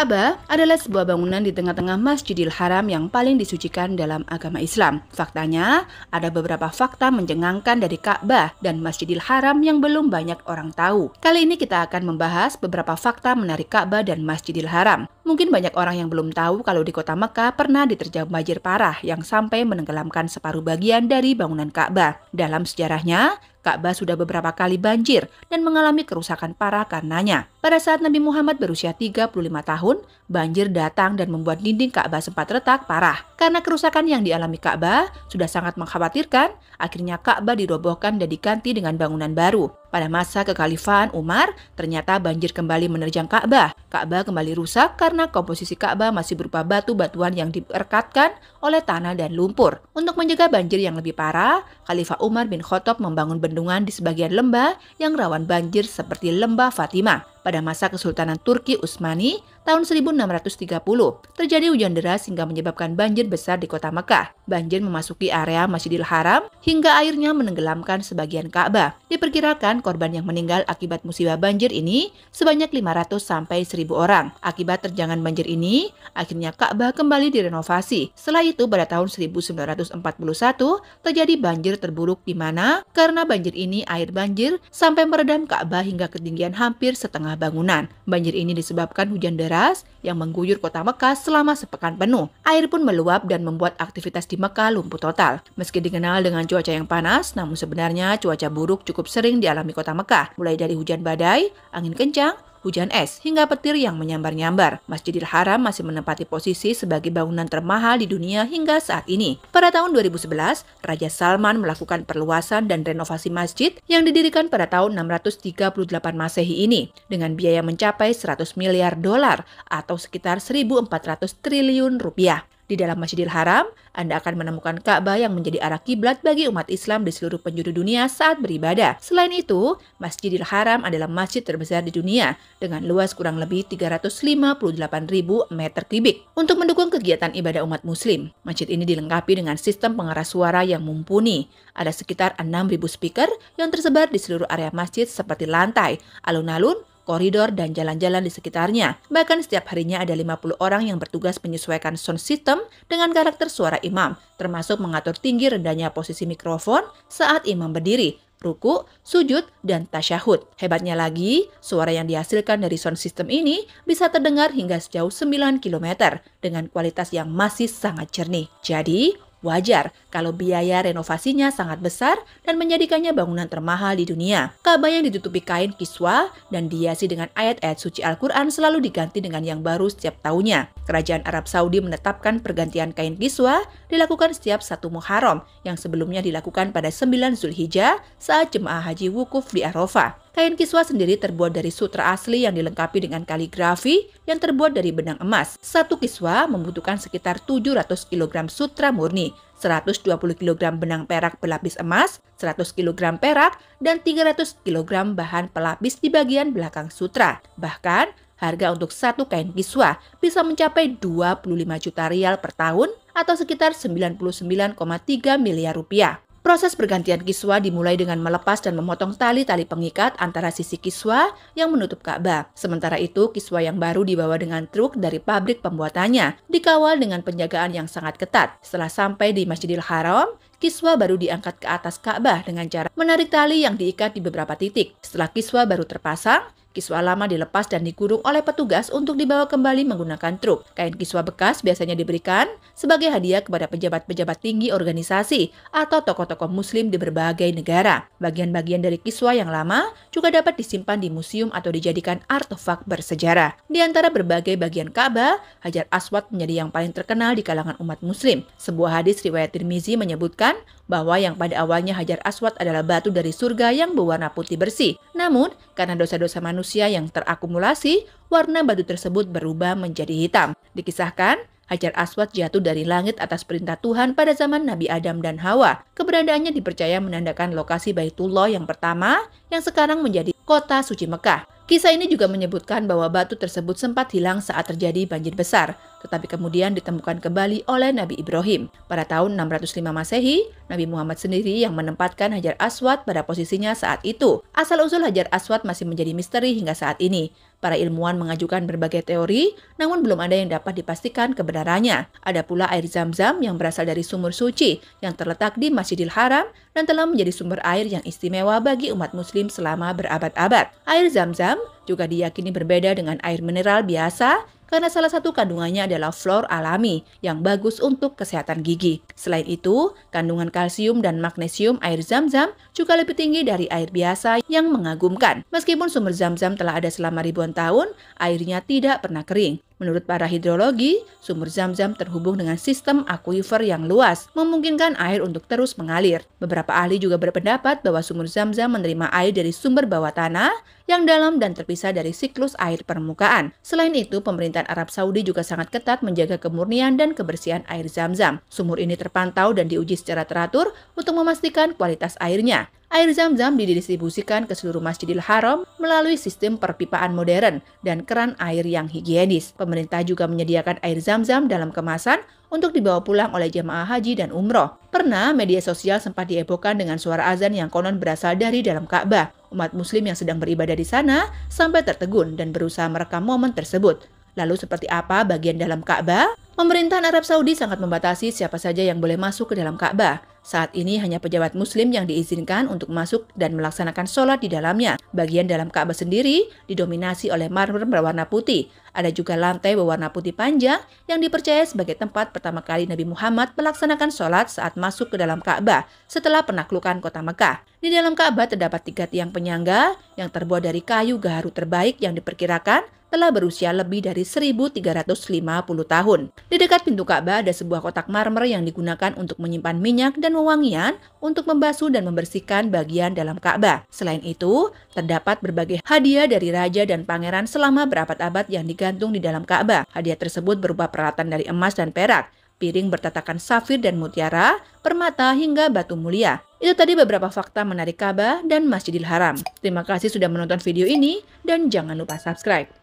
Ka'bah adalah sebuah bangunan di tengah-tengah Masjidil Haram yang paling disucikan dalam agama Islam. Faktanya, ada beberapa fakta mencengangkan dari Ka'bah dan Masjidil Haram yang belum banyak orang tahu. Kali ini kita akan membahas beberapa fakta menarik Ka'bah dan Masjidil Haram. Mungkin banyak orang yang belum tahu kalau di kota Mekah pernah diterjang banjir parah yang sampai menenggelamkan separuh bagian dari bangunan Ka'bah. Dalam sejarahnya, Ka'bah sudah beberapa kali banjir dan mengalami kerusakan parah karenanya. Pada saat Nabi Muhammad berusia 35 tahun, banjir datang dan membuat dinding Ka'bah sempat retak parah. Karena kerusakan yang dialami Ka'bah sudah sangat mengkhawatirkan, akhirnya Ka'bah dirobohkan dan diganti dengan bangunan baru. Pada masa kekhalifahan Umar, ternyata banjir kembali menerjang Ka'bah. Ka'bah kembali rusak karena komposisi Ka'bah masih berupa batu-batuan yang direkatkan oleh tanah dan lumpur. Untuk mencegah banjir yang lebih parah, Khalifah Umar bin Khattab membangun bendungan di sebagian lembah yang rawan banjir seperti Lembah Fatimah. Pada masa Kesultanan Turki Utsmani tahun 1630, terjadi hujan deras hingga menyebabkan banjir besar di kota Mekah. Banjir memasuki area Masjidil Haram hingga airnya menenggelamkan sebagian Ka'bah. Diperkirakan korban yang meninggal akibat musibah banjir ini sebanyak 500 sampai 1000 orang. Akibat terjangan banjir ini, akhirnya Ka'bah kembali direnovasi. Setelah itu pada tahun 1941 terjadi banjir terburuk di mana karena banjir ini air banjir sampai merendam Ka'bah hingga ketinggian hampir setengah bangunan. Banjir ini disebabkan hujan deras yang mengguyur kota Mekah selama sepekan penuh. Air pun meluap dan membuat aktivitas di Mekah lumpuh total. Meski dikenal dengan cuaca yang panas, namun sebenarnya cuaca buruk cukup sering dialami kota Mekah, mulai dari hujan badai, angin kencang, hujan es, hingga petir yang menyambar-nyambar. Masjidil Haram masih menempati posisi sebagai bangunan termahal di dunia hingga saat ini. Pada tahun 2011, Raja Salman melakukan perluasan dan renovasi masjid yang didirikan pada tahun 638 Masehi ini dengan biaya mencapai 100 miliar dolar atau sekitar 1.400 triliun rupiah. Di dalam Masjidil Haram, Anda akan menemukan Ka'bah yang menjadi arah kiblat bagi umat Islam di seluruh penjuru dunia saat beribadah. Selain itu, Masjidil Haram adalah masjid terbesar di dunia dengan luas kurang lebih 358.000 meter kubik. Untuk mendukung kegiatan ibadah umat Muslim, masjid ini dilengkapi dengan sistem pengeras suara yang mumpuni. Ada sekitar 6.000 speaker yang tersebar di seluruh area masjid seperti lantai, alun-alun, koridor, dan jalan-jalan di sekitarnya. Bahkan setiap harinya ada 50 orang yang bertugas menyesuaikan sound system dengan karakter suara imam, termasuk mengatur tinggi rendahnya posisi mikrofon saat imam berdiri, ruku, sujud, dan tasyahud. Hebatnya lagi, suara yang dihasilkan dari sound system ini bisa terdengar hingga sejauh 9 km dengan kualitas yang masih sangat jernih. Jadi, wajar kalau biaya renovasinya sangat besar dan menjadikannya bangunan termahal di dunia. Ka'bah yang ditutupi kain kiswa dan dihiasi dengan ayat-ayat suci Al-Quran selalu diganti dengan yang baru setiap tahunnya. Kerajaan Arab Saudi menetapkan pergantian kain kiswa dilakukan setiap 1 Muharram yang sebelumnya dilakukan pada 9 Zulhijjah saat jemaah haji wukuf di Arafah. Kain kiswa sendiri terbuat dari sutra asli yang dilengkapi dengan kaligrafi yang terbuat dari benang emas. Satu kiswa membutuhkan sekitar 700 kg sutra murni, 120 kg benang perak pelapis emas, 100 kg perak, dan 300 kg bahan pelapis di bagian belakang sutra. Bahkan, harga untuk satu kain kiswa bisa mencapai 25 juta rial per tahun atau sekitar 99,3 miliar rupiah. Proses pergantian kiswa dimulai dengan melepas dan memotong tali-tali pengikat antara sisi kiswa yang menutup Ka'bah. Sementara itu, kiswa yang baru dibawa dengan truk dari pabrik pembuatannya, dikawal dengan penjagaan yang sangat ketat. Setelah sampai di Masjidil Haram, kiswa baru diangkat ke atas Ka'bah dengan cara menarik tali yang diikat di beberapa titik. Setelah kiswa baru terpasang, kiswa lama dilepas dan digulung oleh petugas untuk dibawa kembali menggunakan truk. Kain kiswa bekas biasanya diberikan sebagai hadiah kepada pejabat-pejabat tinggi organisasi atau tokoh-tokoh muslim di berbagai negara. Bagian-bagian dari kiswa yang lama juga dapat disimpan di museum atau dijadikan artefak bersejarah. Di antara berbagai bagian Ka'bah, Hajar Aswad menjadi yang paling terkenal di kalangan umat muslim. Sebuah hadis riwayat Tirmizi menyebutkan bahwa yang pada awalnya Hajar Aswad adalah batu dari surga yang berwarna putih bersih. Namun, karena dosa-dosa manusia yang terakumulasi, warna batu tersebut berubah menjadi hitam. Dikisahkan, Hajar Aswad jatuh dari langit atas perintah Tuhan pada zaman Nabi Adam dan Hawa. Keberadaannya dipercaya menandakan lokasi Baitullah yang pertama yang sekarang menjadi kota suci Mekah. Kisah ini juga menyebutkan bahwa batu tersebut sempat hilang saat terjadi banjir besar. tetapi kemudian ditemukan kembali oleh Nabi Ibrahim. Pada tahun 605 Masehi, Nabi Muhammad sendiri yang menempatkan Hajar Aswad pada posisinya saat itu. Asal-usul Hajar Aswad masih menjadi misteri hingga saat ini. Para ilmuwan mengajukan berbagai teori, namun belum ada yang dapat dipastikan kebenarannya. Ada pula air Zam-Zam yang berasal dari sumur suci yang terletak di Masjidil Haram dan telah menjadi sumber air yang istimewa bagi umat muslim selama berabad-abad. Air Zam-Zam juga diyakini berbeda dengan air mineral biasa karena salah satu kandungannya adalah fluor alami yang bagus untuk kesehatan gigi. Selain itu, kandungan kalsium dan magnesium air Zam-Zam juga lebih tinggi dari air biasa yang mengagumkan. Meskipun sumber Zam-Zam telah ada selama ribuan tahun, airnya tidak pernah kering. Menurut para hidrologi, sumber Zam-Zam terhubung dengan sistem akuifer yang luas, memungkinkan air untuk terus mengalir. Beberapa ahli juga berpendapat bahwa sumber Zam-Zam menerima air dari sumber bawah tanah yang dalam dan terpisah dari siklus air permukaan. Selain itu, pemerintahan Arab Saudi juga sangat ketat menjaga kemurnian dan kebersihan air Zam-Zam. Sumur ini terpantau dan diuji secara teratur untuk memastikan kualitas airnya. Air Zam-Zam didistribusikan ke seluruh Masjidil Haram melalui sistem perpipaan modern dan keran air yang higienis. Pemerintah juga menyediakan air Zam-Zam dalam kemasan untuk dibawa pulang oleh jemaah haji dan umroh. Pernah media sosial sempat dihebohkan dengan suara azan yang konon berasal dari dalam Ka'bah. Umat muslim yang sedang beribadah di sana sampai tertegun dan berusaha merekam momen tersebut. Lalu seperti apa bagian dalam Ka'bah? Pemerintahan Arab Saudi sangat membatasi siapa saja yang boleh masuk ke dalam Ka'bah. Saat ini hanya pejabat muslim yang diizinkan untuk masuk dan melaksanakan sholat di dalamnya. Bagian dalam Ka'bah sendiri didominasi oleh marmer berwarna putih. Ada juga lantai berwarna putih panjang yang dipercaya sebagai tempat pertama kali Nabi Muhammad melaksanakan sholat saat masuk ke dalam Ka'bah setelah penaklukan kota Mekah. Di dalam Ka'bah terdapat 3 tiang penyangga yang terbuat dari kayu gaharu terbaik yang diperkirakan telah berusia lebih dari 1350 tahun. Di dekat pintu Ka'bah ada sebuah kotak marmer yang digunakan untuk menyimpan minyak dan wewangian untuk membasuh dan membersihkan bagian dalam Ka'bah. Selain itu, terdapat berbagai hadiah dari raja dan pangeran selama berabad-abad yang digantung di dalam Ka'bah. Hadiah tersebut berupa peralatan dari emas dan perak, piring bertatakan safir dan mutiara, permata hingga batu mulia. Itu tadi beberapa fakta menarik Ka'bah dan Masjidil Haram. Terima kasih sudah menonton video ini dan jangan lupa subscribe.